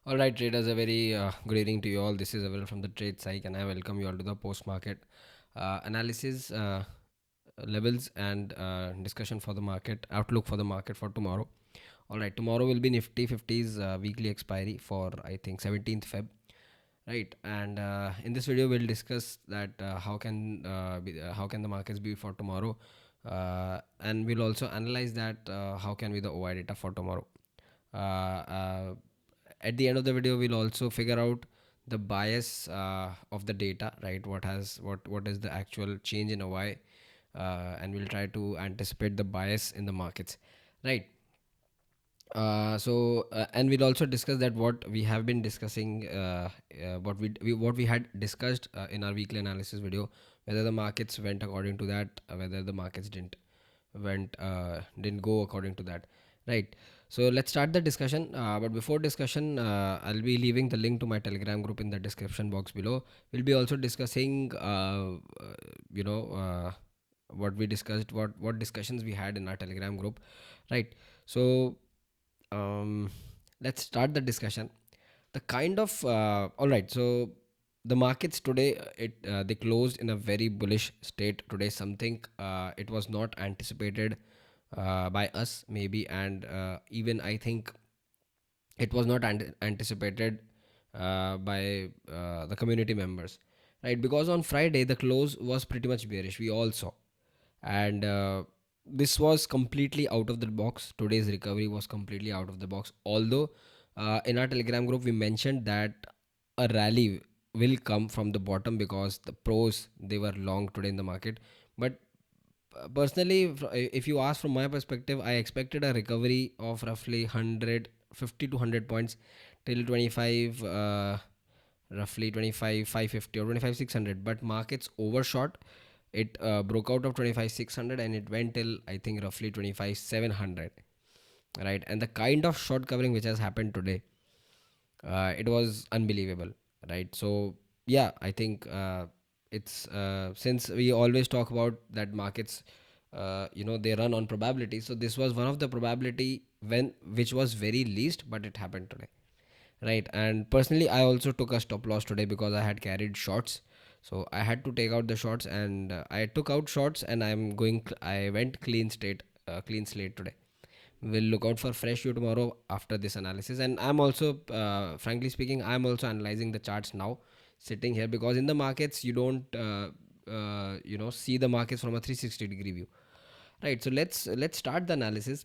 All right, traders, a very good evening to you all. This is Avil from the Tradepsyche, and I welcome you all to the post-market analysis, levels, and discussion for the market, outlook for the market for tomorrow. All right, tomorrow will be Nifty 50's weekly expiry for I think 17th Feb. Right, and in this video we'll discuss that how can the markets be for tomorrow, and we'll also analyze that how can be the OI data for tomorrow. Uh, at the end of the video we'll also figure out the bias of the data, right? What is the actual change in OI, and we'll try to anticipate the bias in the markets, right? And we'll also discuss that what we have been discussing, what we had discussed in our weekly analysis video, whether the markets went according to that, whether the markets didn't go according to that, right? So let's start the discussion. But before discussion, I'll be leaving the link to my Telegram group in the description box below. We'll be also discussing, you know, what we discussed, what discussions we had in our Telegram group, right? So um, let's start the discussion. The kind of all right. So the markets today, they closed in a very bullish state today. Something it was not anticipated by us maybe, and even I think it was not anticipated by the community members, right? Because on Friday the close was pretty much bearish. We all saw, and this was completely out of the box. Today's recovery was completely out of the box, although in our Telegram group we mentioned that a rally will come from the bottom because the pros they were long today in the market. But personally, if you ask from my perspective, I expected a recovery of roughly 150 to 100 points till 25, roughly 25 550 or 25 600, but markets overshot. It broke out of 25 600 and it went till I think roughly 25 700, right? And the kind of short covering which has happened today, it was unbelievable, right? So yeah, I think it's since we always talk about that markets, they run on probability. So this was one of the probability when which was very least, but it happened today, right? And personally I also took a stop loss today because I had carried shorts, so I had to take out the shorts, and I took out shorts, and I went clean slate today. We'll look out for fresh view tomorrow after this analysis. And I'm also frankly speaking, I'm also analyzing the charts now, sitting here, because in the markets you don't see the markets from a 360-degree view, right? So let's start the analysis,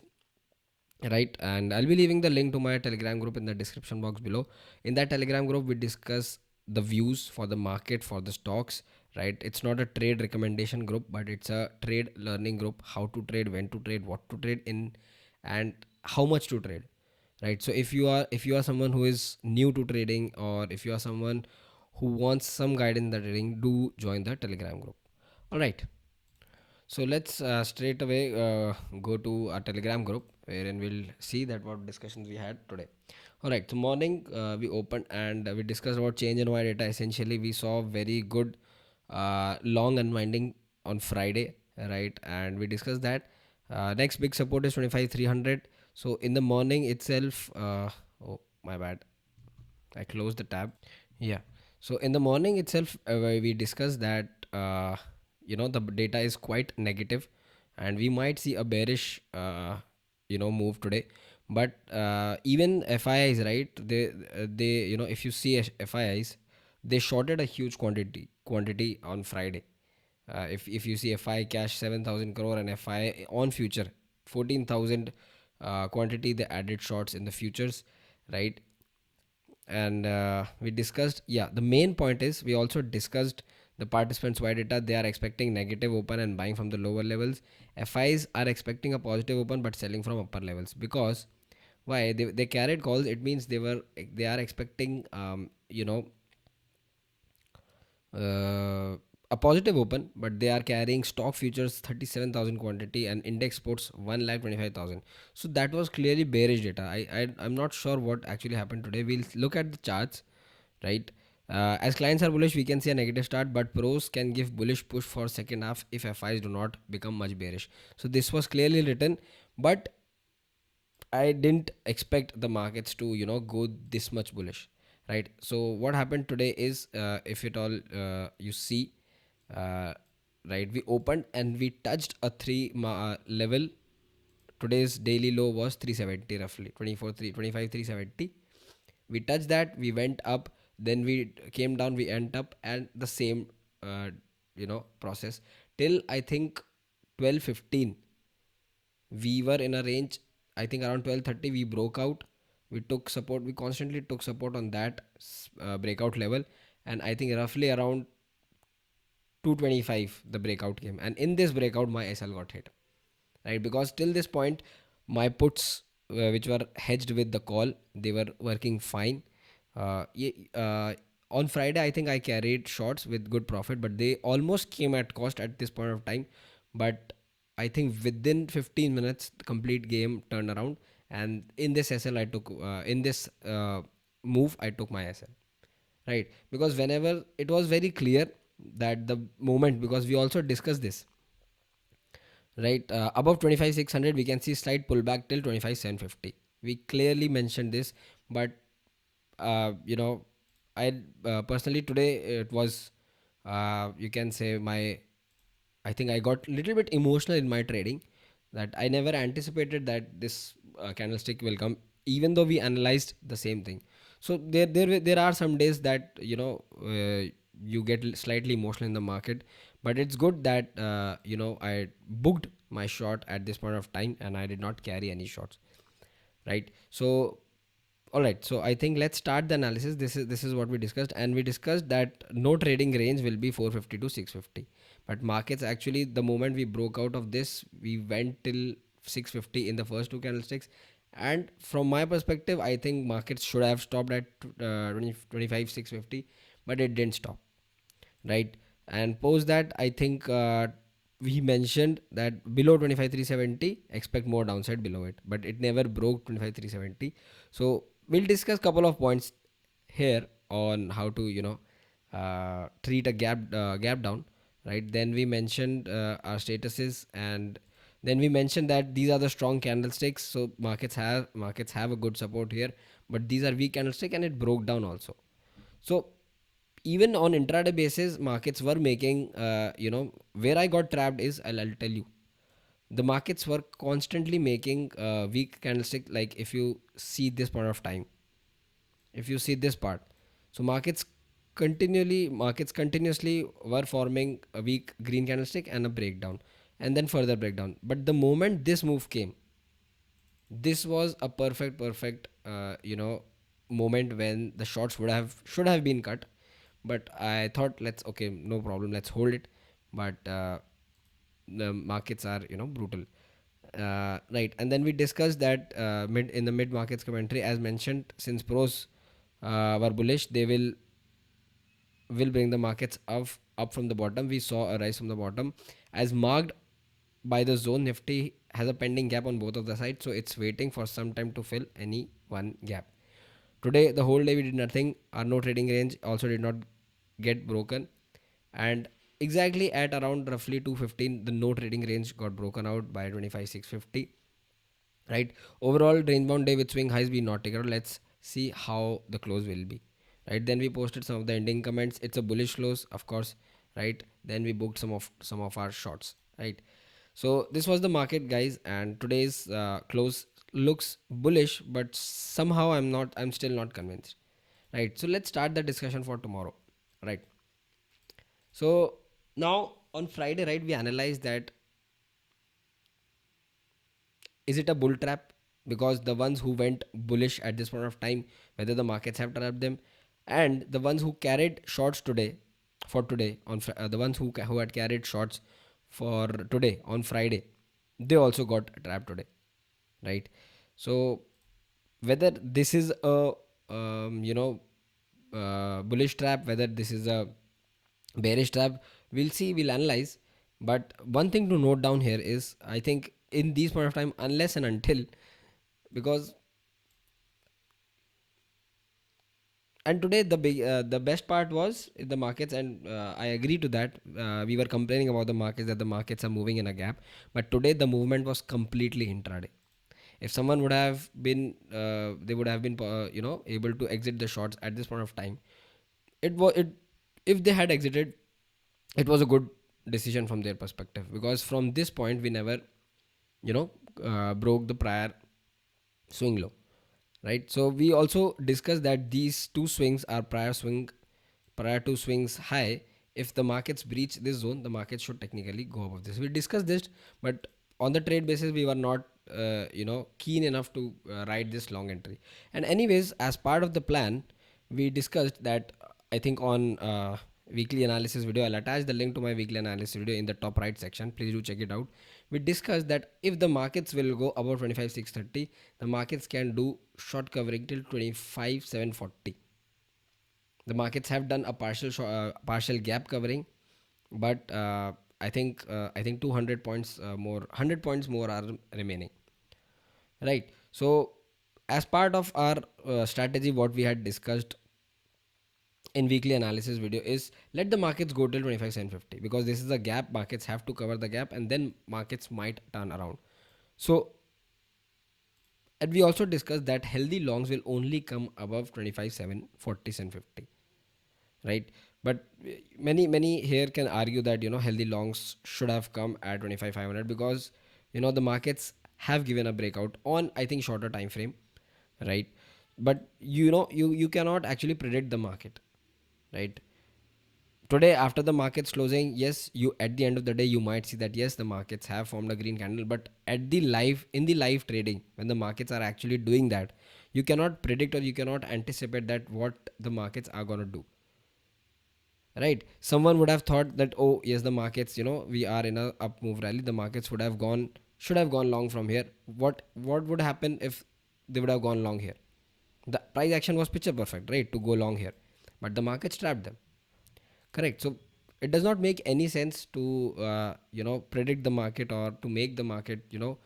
right? And I'll be leaving the link to my Telegram group in the description box below. In that Telegram group we discuss the views for the market, for the stocks, right? It's not a trade recommendation group, but it's a trade learning group. How to trade, when to trade, what to trade in, and how much to trade, right? So if you are someone who is new to trading, or if you are someone who wants some guidance in the trading, do join the Telegram group. All right, so let's straight away go to our Telegram group, wherein we'll see that what discussions we had today. All right, so morning we opened and we discussed about change in Y data. Essentially, we saw very good long unwinding on Friday, right? And we discussed that. Next big support is 25 300. So in the morning itself, oh my bad, I closed the tab. Yeah. So in the morning itself, we discussed that the data is quite negative, and we might see a bearish move today. But even FIIs, right? They if you see FIIs, they shorted a huge quantity on Friday. If you see FI cash 7,000 crore and FI on future 14,000 quantity, they added shorts in the futures, right? And we discussed, yeah, the main point is we also discussed the participants Y data. They are expecting negative open and buying from the lower levels. FIs are expecting a positive open but selling from upper levels. Because why? They carried calls. It means they are expecting uh, a positive open, but they are carrying stock futures 37,000 quantity and index sports 1,25,000. So that was clearly bearish data. I'm not sure what actually happened today. We'll look at the charts, right? As clients are bullish, we can see a negative start, but pros can give bullish push for second half if FIs do not become much bearish. So this was clearly written, but I didn't expect the markets to, go this much bullish, right? So what happened today is, if it all you see, uh, right, we opened and we touched a level. Today's daily low was 370 roughly, 24 3 25 370. We touched that, we went up, then we came down, we went up, and the same process till I think 12:15. We were in a range, I think around 12:30 we broke out. We took support, we constantly took support on that breakout level, and I think roughly around 225 the breakout came, and in this breakout my SL got hit, right? Because till this point my puts, which were hedged with the call, they were working fine. On Friday I think I carried shorts with good profit, but they almost came at cost at this point of time. But I think within 15 minutes the complete game turned around, and in this SL I took, in this move I took my SL, right? Because whenever it was very clear that the moment, because we also discussed this, right, above 25,600 we can see slight pullback till 25,750. We clearly mentioned this. But you know I personally today it was, you can say, my, I think I got a little bit emotional in my trading, that I never anticipated that this candlestick will come, even though we analyzed the same thing. So there are some days that, you get slightly emotional in the market, but it's good that, I booked my short at this point of time and I did not carry any shots, right? So all right, so I think let's start the analysis. This is what we discussed, and we discussed that no trading range will be 450 to 650. But markets actually, the moment we broke out of this, we went till 650 in the first two candlesticks. And from my perspective, I think markets should have stopped at 25 650, but it didn't stop, right? And post that, I think we mentioned that below 25 370 expect more downside below it, but it never broke 25 370. So we'll discuss couple of points here on how to, treat a gap down, right? Then we mentioned our statuses, and then we mentioned that these are the strong candlesticks, so markets have a good support here, but these are weak candlestick and it broke down also. So even on intraday basis markets were making, where I got trapped is, I'll tell you, the markets were constantly making weak candlestick. Like if you see this part, so markets continuously were forming a weak green candlestick and a breakdown, and then further breakdown. But the moment this move came, this was a perfect moment when the shots should have been cut. But I thought, let's, okay, no problem, let's hold it. But the markets are, brutal, right? And then we discussed that, mid in the mid markets commentary, as mentioned, since pros were bullish, they will bring the markets up from the bottom. We saw a rise from the bottom, as marked by the zone. Nifty has a pending gap on both of the sides, so it's waiting for some time to fill any one gap. Today the whole day we did nothing. Our no trading range also did not get broken, and exactly at around roughly 215 the no trading range got broken out by 25 650, right? Overall range bound day with swing highs be not taken. Let's see how the close will be, right? Then we posted some of the ending comments. It's a bullish close, of course, right? Then we booked some of our shots, right? So this was the market, guys, and today's close looks bullish, but somehow I'm still not convinced, right? So let's start the discussion for tomorrow, right? So now on Friday, right, we analyzed that, is it a bull trap? Because the ones who went bullish at this point of time, whether the markets have trapped them, and the ones who carried shorts today, for today on the ones who had carried shorts for today on Friday, they also got trapped today, right? So whether this is a, bullish trap, whether this is a bearish trap, we'll see, we'll analyze. But one thing to note down here is, I think in these point of time, unless and until, because, and today the best part was in the markets, and I agree to that. We were complaining about the markets, that the markets are moving in a gap, but today the movement was completely intraday. If someone would have been they would have been able to exit the shorts at this point of time, it was it if they had exited, it was a good decision from their perspective, because from this point we never you know broke the prior swing low, right? So we also discussed that these two swings are prior to swings high. If the markets breach this zone, the market should technically go above this. We discussed this, but on the trade basis we were not keen enough to ride this long entry. And anyways, as part of the plan, we discussed that I think on weekly analysis video, I'll attach the link to my weekly analysis video in the top right section, please do check it out. We discussed that if the markets will go above 25,630, the markets can do short covering till 25,740. The markets have done a partial gap covering, but I think 200 points more, 100 points more are remaining, right? So as part of our strategy, what we had discussed in weekly analysis video is let the markets go till 25,750, because this is a gap. Markets have to cover the gap and then markets might turn around. So, and we also discussed that healthy longs will only come above 25,740 and 50, right? But many here can argue that healthy longs should have come at 25,500, because the markets have given a breakout on, I think, shorter time frame, right? But you cannot actually predict the market, right? Today after the markets closing, yes, you at the end of the day you might see that yes, the markets have formed a green candle, but at the live in the live trading, when the markets are actually doing that, you cannot predict or you cannot anticipate that what the markets are going to do, right? Someone would have thought that, oh yes, the markets, we are in a up move rally, the markets would have gone should have gone long from here. What would happen if they would have gone long here? The price action was picture perfect, right, to go long here, but the markets trapped them. Correct. So it does not make any sense to predict the market, or to make the market, to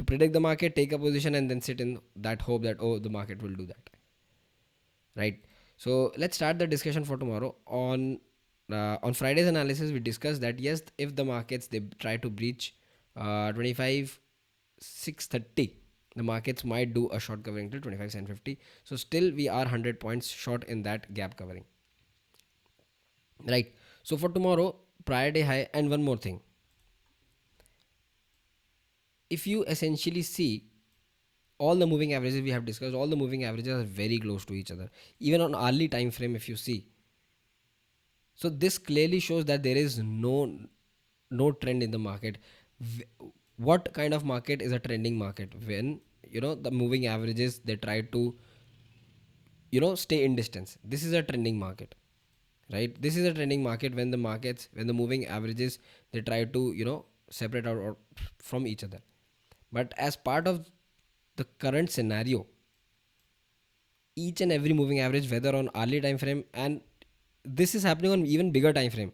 predict the market, take a position and then sit in that hope that, oh, the market will do that, right? So let's start the discussion for tomorrow. On Friday's analysis, we discussed that yes, if the markets they try to breach 25 630, the markets might do a short covering till 25,750. So still we are 100 points short in that gap covering, right? So for tomorrow, prior day high. And one more thing, if you essentially see all the moving averages we have discussed, all the moving averages are very close to each other, even on early time frame if you see. So this clearly shows that there is no trend in the market. What kind of market is a trending market? When the moving averages they try to stay in distance, this is a trending market, right? This is a trending market when the moving averages they try to separate out or from each other. But as part of the current scenario, each and every moving average, whether on early time frame, and this is happening on even bigger time frame.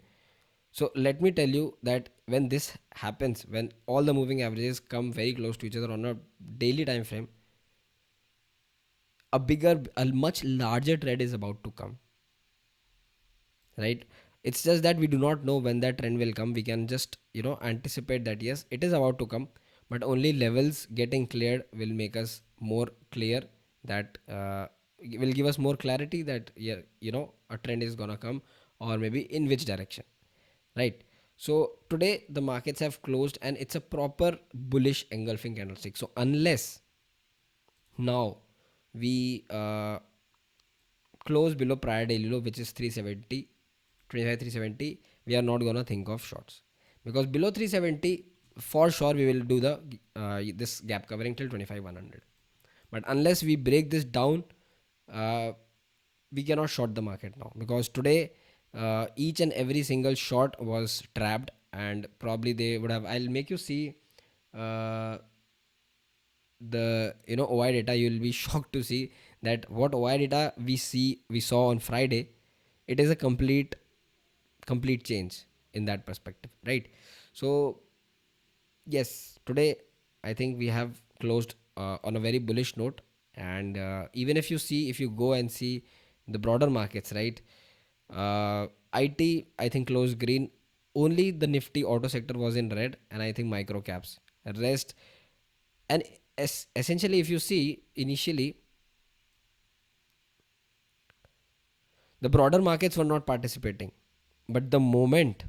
So let me tell you that when this happens, when all the moving averages come very close to each other on a daily time frame, a much larger trend is about to come, right? It's just that we do not know when that trend will come. We can just anticipate that yes, it is about to come, but only levels getting cleared will make us more clear, that will give us more clarity that yeah, a trend is gonna come, or maybe in which direction, right? So today the markets have closed and it's a proper bullish engulfing candlestick. So unless now we close below prior daily low, which is 370, 25 370, we are not gonna think of shorts, because below 370 for sure we will do the this gap covering till 25 100. But unless we break this down, uh, we cannot short the market now, because today each and every single short was trapped, and probably they would have, I'll make you see uh, the OI data. You'll be shocked to see that what OI data we saw on Friday, it is a complete change in that perspective, right? So yes, today I think we have closed on a very bullish note. And even if you go and see the broader markets, right? IT I think closed green. Only the Nifty auto sector was in red, and I think micro caps rest. And essentially, if you see initially, the broader markets were not participating, but the moment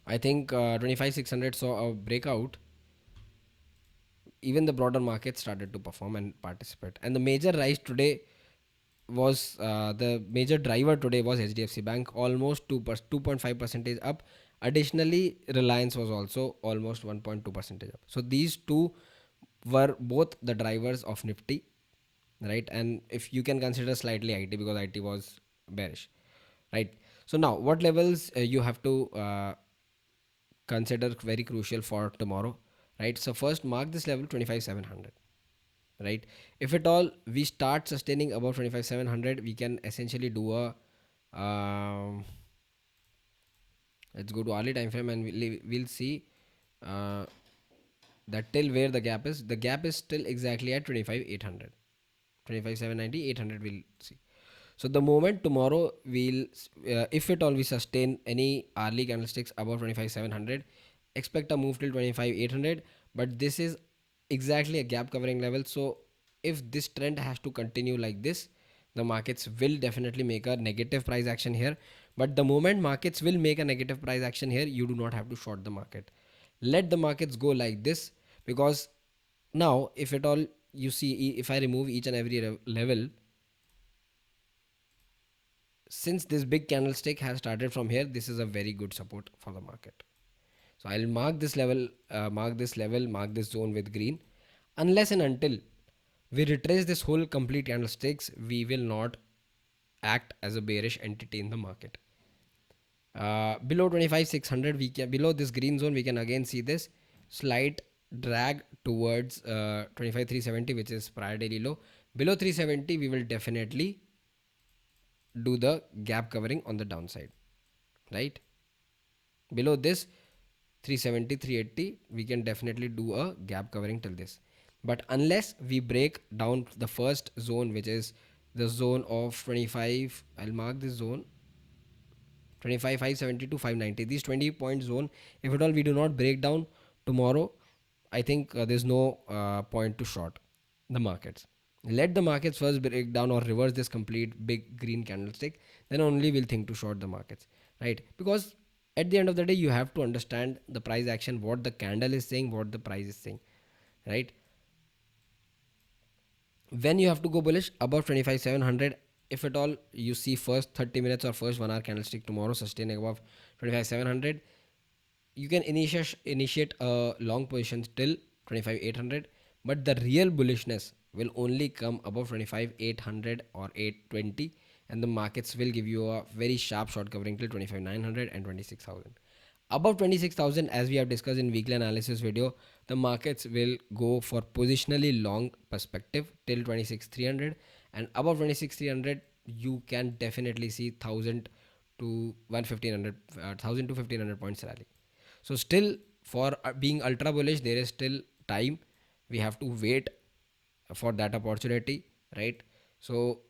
I think 25,600 saw a breakout, even the broader market started to perform and participate. And the major rise today was the major driver today was HDFC Bank, almost 2.5 percentage up. Additionally, Reliance was also almost 1.2 percentage up. So these two were both the drivers of Nifty, right? And if you can consider slightly IT, because IT was bearish, right? So now, what levels you have to consider very crucial for tomorrow, right? So first, mark this level 25,700, right? If at all we start sustaining above 25,700, we can essentially do a let's go to early time frame, and we'll see uh, that till where the gap is. The gap is still exactly at 25,800, 25,790, 800. We'll see. So the moment tomorrow we'll, if at all we sustain any early candlesticks above 25,700, expect a move till 25,800. But this is exactly a gap covering level. So if this trend has to continue like this, the markets will definitely make a negative price action here. But the moment markets will make a negative price action here, you do not have to short the market. Let the markets go like this, because now if at all you see, if I remove each and every level, since this big candlestick has started from here, this is a very good support for the market. So I'll mark this level, mark this zone with green. Unless and until we retrace this whole complete candlesticks, we will not act as a bearish entity in the market. Below 25,600, we can, below this green zone, we can again see this slight drag towards 25,370, which is prior daily low. Below 370, we will definitely do the gap covering on the downside, right? Below this 370, 380, we can definitely do a gap covering till this. But unless we break down the first zone, which is the zone of 25, I'll mark this zone 25, 570 to 590, these 20 point zone, if at all we do not break down tomorrow, I think there's no point to short the markets. Let the markets first break down or reverse this complete big green candlestick, then only we'll think to short the markets, right? Because at the end of the day, you have to understand the price action, what the candle is saying, what the price is saying, right? When you have to go bullish above 25,700, if at all you see first 30 minutes or first 1 hour candlestick tomorrow sustaining above 25,700, you can initiate a long position till 25,800. But the real bullishness will only come above 25,800 or 820, and the markets will give you a very sharp short covering till 25,900 and 26,000. Above 26,000, as we have discussed in weekly analysis video, the markets will go for positionally long perspective till 26,300, and above 26,300 you can definitely see 1,000 to 1,500, 1,000 to 1,500 points rally. So still, for being ultra bullish, there is still time. We have to wait for that opportunity, right? So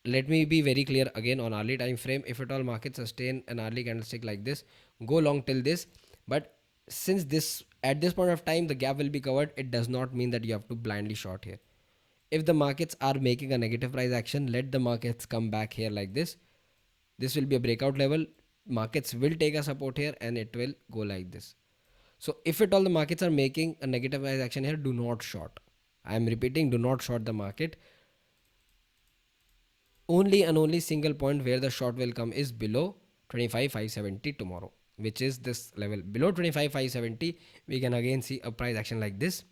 let me be very clear again on early time frame. If at all market sustain an early candlestick like this, go long till this. But since this, at this point of time, the gap will be covered, it does not mean that you have to blindly short here. If the markets are making a negative price action, let the markets come back here like this. This will be a breakout level. Markets will take a support here and it will go like this. So if at all the markets are making a negative price action here, do not short. I am repeating, do not short the market. Only and only single point where the short will come is below 25,570 tomorrow, which is this level. Below 25,570, we can again see a price action like this.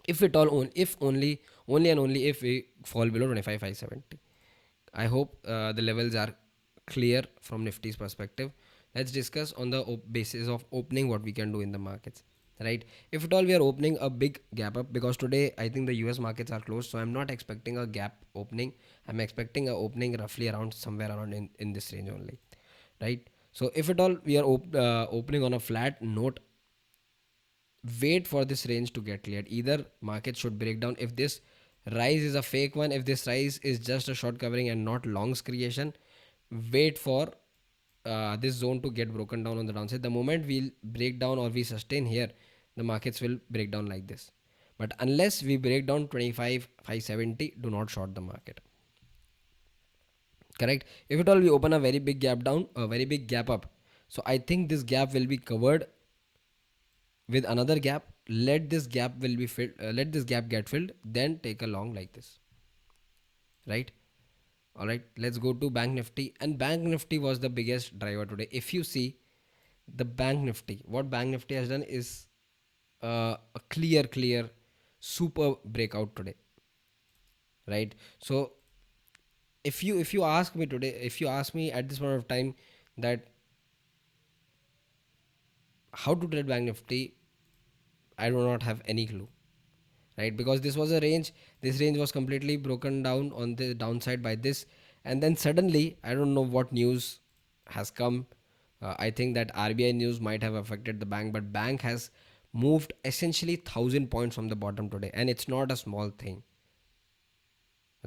If at all, if only and only if we fall below 25,570. I hope the levels are clear from Nifty's perspective. Let's discuss on the basis of opening what we can do in the markets, right? If at all we are opening a big gap up, because today I think the US markets are closed, so I'm not expecting a gap opening. I'm expecting a opening roughly around somewhere around in this range only, right? So if at all we are opening on a flat note, wait for this range to get cleared. Either market should break down. If this rise is a fake one, if this rise is just a short covering and not longs creation, wait for this zone to get broken down on the downside. The moment we'll break down or we sustain here, the markets will break down like this. But unless we break down 25 570, do not short the market. Correct. If at all we open a very big gap down, a very big gap up, so I think this gap will be covered with another gap. Let this gap will be filled, let this gap get filled, then take a long like this, right? All right, let's go to bank nifty. And bank nifty was the biggest driver today. If you see the bank nifty, what bank nifty has done is a clear super breakout today, right? So if you ask me today, if you ask me at this point of time that how to trade bank nifty, I do not have any clue, right? Because this was a range, this range was completely broken down on the downside by this, and then suddenly I don't know what news has come. I think that RBI news might have affected the bank, but bank has moved essentially 1,000 points from the bottom today, and it's not a small thing,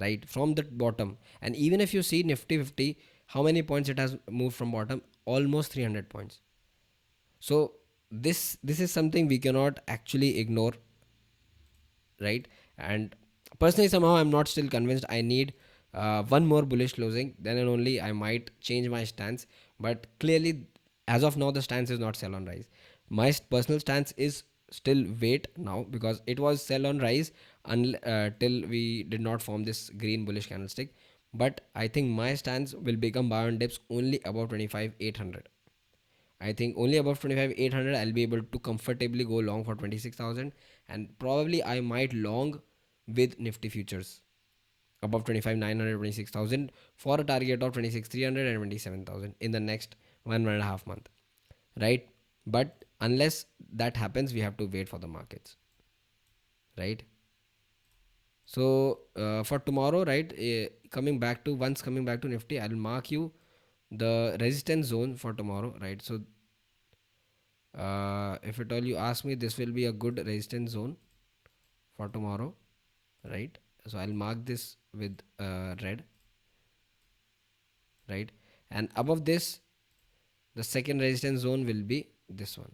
right? From the bottom. And even if you see nifty 50, how many points it has moved from bottom? Almost 300 points. So this is something we cannot actually ignore, right? And personally, somehow I'm not still convinced. I need one more bullish closing, then and only I might change my stance. But clearly, as of now, the stance is not sell on rise. My personal stance is still wait now, because it was sell on rise till we did not form this green bullish candlestick. But I think my stance will become buy on dips only above 25 800. I think only above 25 800 I'll be able to comfortably go long for 26,000, and probably I might long with Nifty futures above 25 900 26,000 for a target of 26 300 and 27,000 in the next 1.5 month, right? But unless that happens, we have to wait for the markets, right? So for tomorrow, right, coming back to Nifty, I'll mark you the resistance zone for tomorrow, right? So if at all you ask me, this will be a good resistance zone for tomorrow, right? So I'll mark this with red, right? And above this, the second resistance zone will be this one,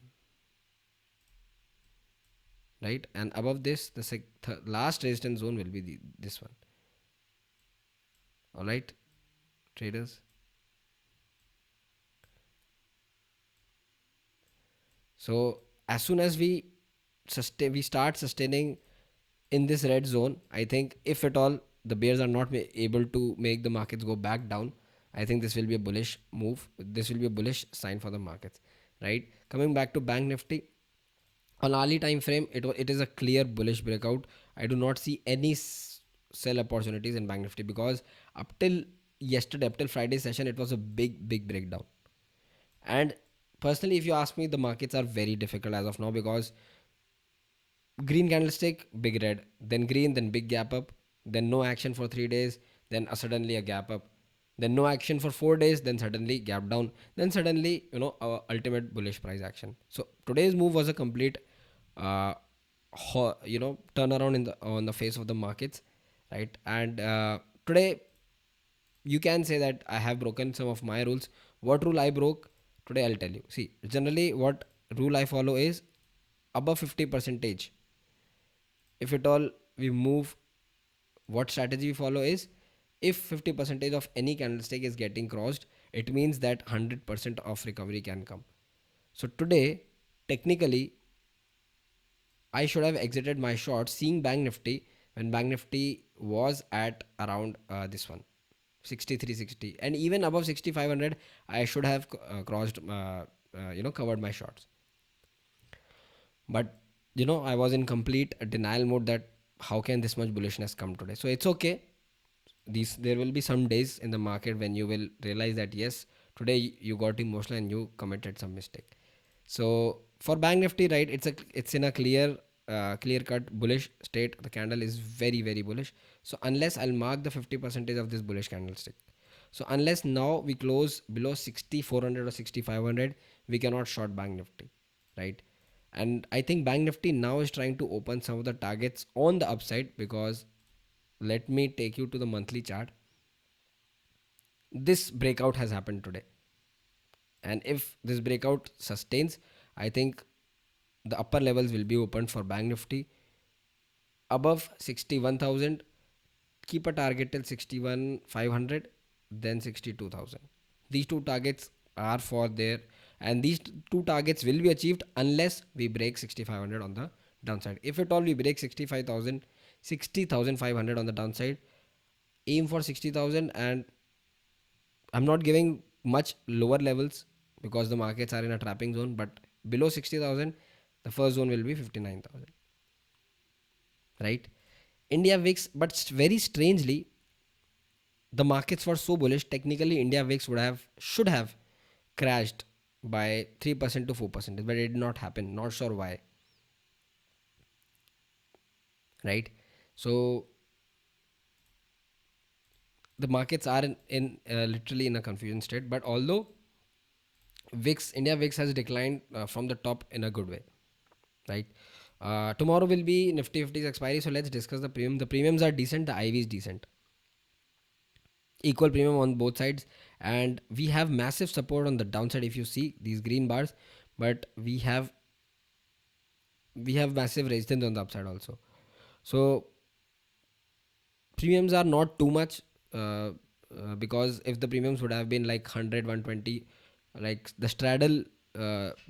right? And above this, the last resistance zone will be this one. All right, traders. So as soon as we start sustaining in this red zone, I think if at all the bears are not able to make the markets go back down, I think this will be a bullish move. This will be a bullish sign for the markets, right? Coming back to bank nifty, on hourly time frame, it is a clear bullish breakout. I do not see any sell opportunities in bank nifty, because up till yesterday, up till Friday session, it was a big breakdown. And personally, if you ask me, the markets are very difficult as of now, because green candlestick, big red, then green, then big gap up, then no action for 3 days, then suddenly a gap up, then no action for 4 days, then suddenly gap down, then suddenly our ultimate bullish price action. So today's move was a complete uh, turnaround in the on the face of the markets, right? And today you can say that I have broken some of my rules. What rule I broke today? I'll tell you. See, generally, what rule I follow is above 50 percentage. If at all we move, what strategy we follow is, if 50 percentage of any candlestick is getting crossed, it means that 100% of recovery can come. So today, technically, I should have exited my short seeing bank nifty when bank nifty was at around this one 6360, and even above 6500 I should have crossed covered my shorts. But I was in complete denial mode that how can this much bullishness come today. So it's okay, there will be some days in the market when you will realize that yes, today you got emotional and you committed some mistake. So for bank nifty, right, it's in a clear cut bullish state. The candle is very bullish. So unless I'll mark the 50 percentage of this bullish candlestick, so unless now we close below 6400 or 6500, we cannot short bank nifty, right? And I think bank nifty now is trying to open some of the targets on the upside, because let me take you to the monthly chart. This breakout has happened today, and if this breakout sustains, I think the upper levels will be opened for Bank Nifty above 61,000. Keep a target till 61,500, then 62,000. These two targets are for there, and these two targets will be achieved unless we break 6,500 on the downside. If at all we break 65,000, 60,500 on the downside, aim for 60,000. And I'm not giving much lower levels because the markets are in a trapping zone, but below 60,000, the first zone will be 59,000, right? India VIX, but very strangely, the markets were so bullish. Technically, India VIX should have crashed by 3% to 4%, but it did not happen. Not sure why, right? So the markets are in literally in a confusion state. But although VIX, India VIX has declined from the top in a good way, right? Tomorrow will be Nifty 50's expiry, so let's discuss the premium. The premiums are decent, the IV is decent, equal premium on both sides, and we have massive support on the downside if you see these green bars, but we have massive resistance on the upside also. So premiums are not too much, because if the premiums would have been like 100, 120, like the straddle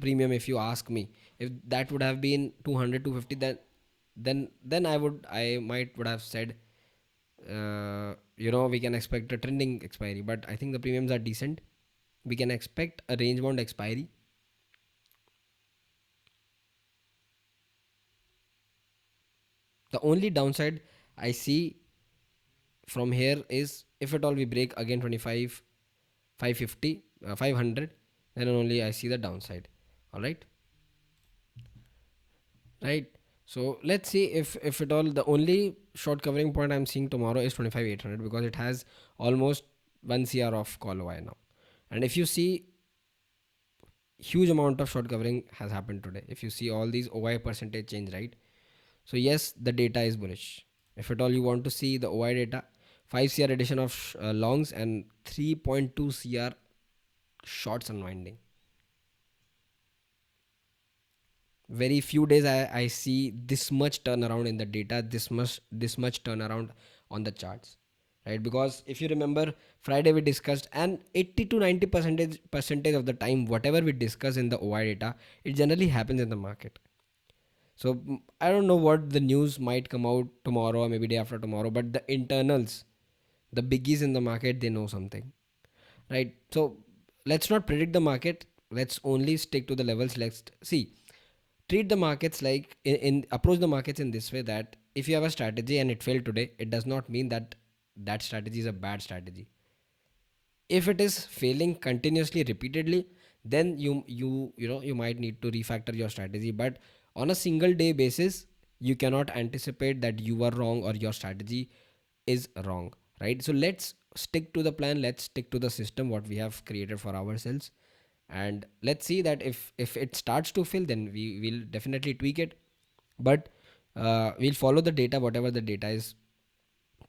premium, if you ask me, if that would have been 200, 250, then I would have said, we can expect a trending expiry. But I think the premiums are decent. We can expect a range bound expiry. The only downside I see from here is if at all we break again 25, 550, 500, then only I see the downside. All right, right. So let's see if at all the only short covering point I'm seeing tomorrow is 25,800 because it has almost 1 CR of call OI now. And if you see, huge amount of short covering has happened today. If you see all these OI percentage change, right? So yes, the data is bullish. If at all you want to see the OI data, 5 CR addition of longs and 3.2 CR shorts unwinding. Very few days I see this much turnaround in the data, this much turnaround on the charts, right? Because if you remember, Friday we discussed, and 80 to 90 percentage of the time, whatever we discuss in the OI data, it generally happens in the market. So I don't know what the news might come out tomorrow or maybe day after tomorrow, but the internals, the biggies in the market, they know something, right? So let's not predict the market. Let's only stick to the levels. Let's see, treat the markets like in approach the markets in this way, that if you have a strategy and it failed today, it does not mean that that strategy is a bad strategy. If it is failing continuously repeatedly, then you might need to refactor your strategy. But on a single day basis, you cannot anticipate that you are wrong or your strategy is wrong, right? So let's stick to the plan, let's stick to the system what we have created for ourselves, and let's see that if it starts to fill, then we will definitely tweak it. But we'll follow the data, whatever the data is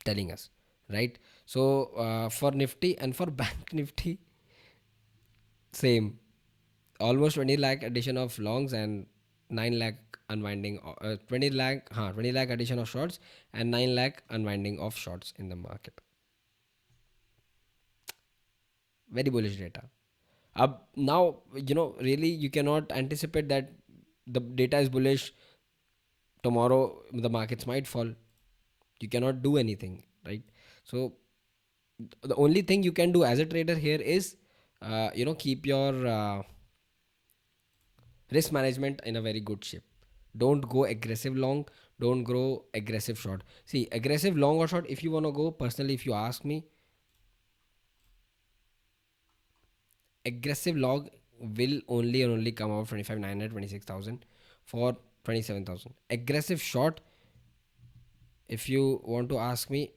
telling us, right? So for Nifty and for Bank Nifty, same, almost 20 lakh addition of longs and 9 lakh unwinding, 20 lakh addition of shorts and 9 lakh unwinding of shorts in the market. Very bullish data. Now, really you cannot anticipate that the data is bullish, tomorrow the markets might fall. You cannot do anything, right? So the only thing you can do as a trader here is, keep your risk management in a very good shape. Don't go aggressive long, don't go aggressive short. See, aggressive long or short, if you want to go, personally, if you ask me, aggressive long will only and only come out 25,900, 26,000 for 27,000. Aggressive short, if you want to ask me,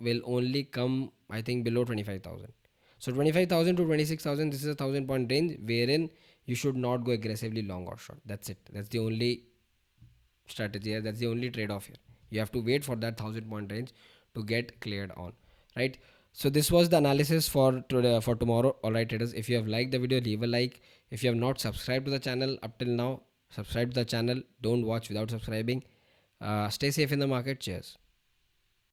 will only come, I think, below 25,000. So 25,000 to 26,000, this is a 1,000 point range wherein you should not go aggressively long or short. That's it. That's the only strategy here. That's the only trade off here. You have to wait for that 1,000 point range to get cleared on, right? So this was the analysis for today, for tomorrow. All right, traders, if you have liked the video, leave a like. If you have not subscribed to the channel up till now, Subscribe to the channel. Don't watch without subscribing. Stay safe in the market. Cheers.